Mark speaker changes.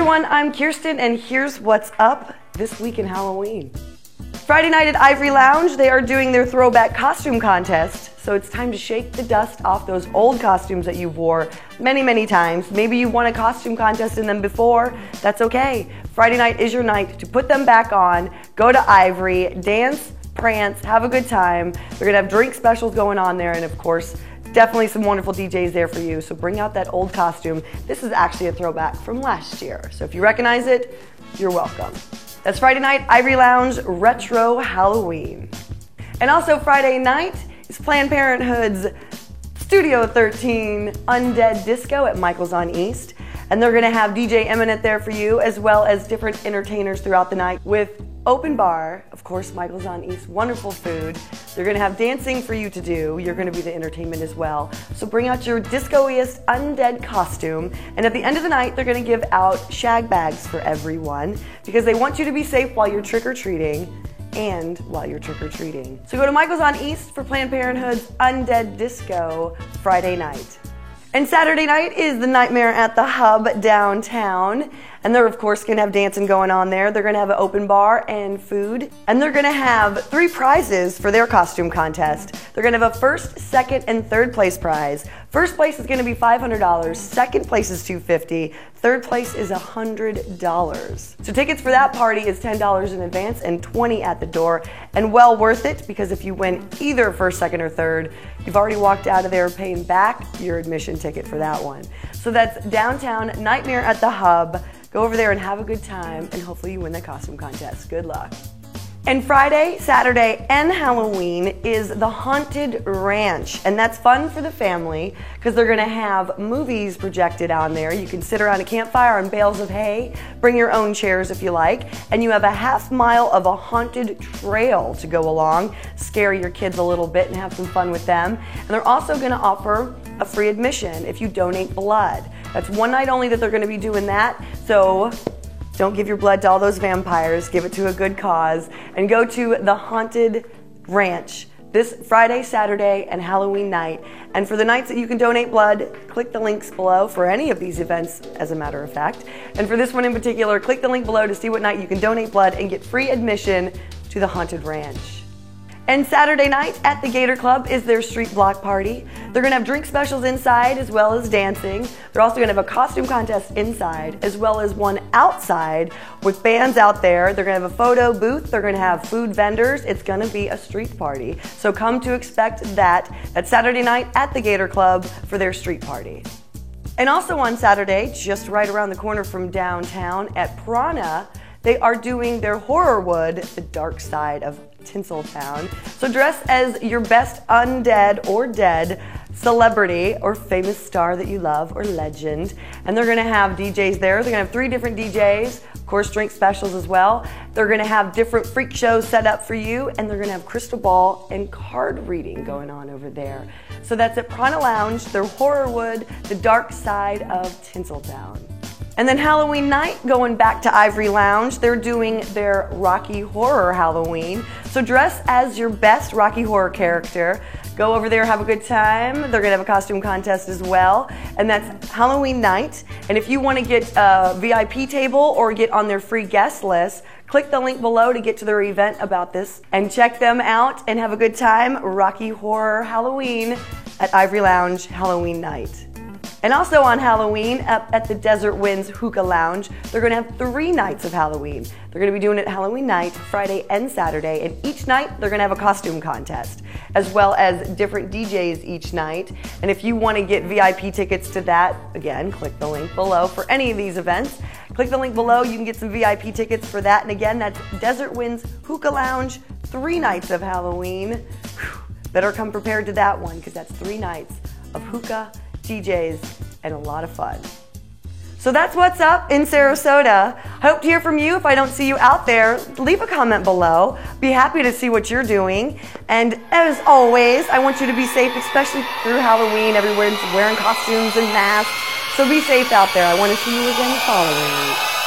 Speaker 1: everyone, I'm Kirsten, and here's what's up this week in Halloween. Friday night at Ivory Lounge, they are doing their throwback costume contest, so it's time to shake the dust off those old costumes that you wore many, many times. Maybe you won a costume contest in them before, that's okay. Friday night is your night to put them back on, go to Ivory, dance, prance, have a good time. They're gonna have drink specials going on there, and of course, definitely some wonderful DJs there for you, so bring out that old costume. This is actually a throwback from last year, so if you recognize it, you're welcome. That's Friday night, Ivory Lounge, Retro Halloween. And also Friday night is Planned Parenthood's Studio 13 Undead Disco at Michael's on East. And they're gonna have DJ Eminent there for you, as well as different entertainers throughout the night with open bar, of course, Michael's on East, wonderful food. They're gonna have dancing for you to do. You're gonna be the entertainment as well. So bring out your disco-iest undead costume. And at the end of the night, they're gonna give out shag bags for everyone because they want you to be safe while you're trick-or-treating and while you're trick-or-treating. So go to Michael's on East for Planned Parenthood's Undead Disco Friday night. And Saturday night is the Nightmare at the Hub downtown. And they're, of course, gonna have dancing going on there. They're gonna have an open bar and food. And they're gonna have 3 prizes for their costume contest. They're gonna have a first, second, and third place prize. First place is gonna be $500, second place is $250, third place is $100. So tickets for that party is $10 in advance and $20 at the door. And well worth it, because if you win either first, second, or third, you've already walked out of there paying back your admission ticket for that one. So that's downtown Nightmare at the Hub. Go over there and have a good time, and hopefully you win the costume contest. Good luck. And Friday, Saturday, and Halloween is the Haunted Ranch. And that's fun for the family because they're gonna have movies projected on there. You can sit around a campfire on bales of hay, bring your own chairs if you like, and you have a half mile of a haunted trail to go along, scare your kids a little bit and have some fun with them. And they're also gonna offer a free admission if you donate blood. That's one night only that they're gonna be doing that. So don't give your blood to all those vampires, give it to a good cause, and go to the Haunted Ranch this Friday, Saturday, and Halloween night. And for the nights that you can donate blood, click the links below for any of these events, as a matter of fact. And for this one in particular, click the link below to see what night you can donate blood and get free admission to the Haunted Ranch. And Saturday night at the Gator Club is their street block party. They're gonna have drink specials inside as well as dancing. They're also gonna have a costume contest inside as well as one outside with bands out there. They're gonna have a photo booth. They're gonna have food vendors. It's gonna be a street party. So come to expect that. That's Saturday night at the Gator Club for their street party. And also on Saturday, just right around the corner from downtown at Prana, they are doing their Horrorwood, the dark side of Tinseltown. So dress as your best undead or dead celebrity or famous star that you love or legend. And they're gonna have DJs there. They're gonna have 3 different DJs, of course drink specials as well. They're gonna have different freak shows set up for you, and they're gonna have crystal ball and card reading going on over there. So that's at Prana Lounge, their Horrorwood, the dark side of Tinseltown. And then Halloween night, going back to Ivory Lounge, they're doing their Rocky Horror Halloween. So dress as your best Rocky Horror character. Go over there, have a good time. They're gonna have a costume contest as well. And that's Halloween night. And if you wanna get a VIP table or get on their free guest list, click the link below to get to their event about this and check them out and have a good time. Rocky Horror Halloween at Ivory Lounge Halloween night. And also on Halloween, up at the Desert Winds Hookah Lounge, they're gonna have 3 nights of Halloween. They're gonna be doing it Halloween night, Friday and Saturday, and each night they're gonna have a costume contest, as well as different DJs each night. And if you wanna get VIP tickets to that, again, click the link below for any of these events. Click the link below, you can get some VIP tickets for that. And again, that's Desert Winds Hookah Lounge, 3 nights of Halloween. Whew. Better come prepared to that one, because that's 3 nights of hookah, DJs, and a lot of fun. So that's what's up in Sarasota. Hope to hear from you. If I don't see you out there, leave a comment below. Be happy to see what you're doing. And as always, I want you to be safe, especially through Halloween. Everyone's wearing costumes and masks. So be safe out there. I want to see you again the following week.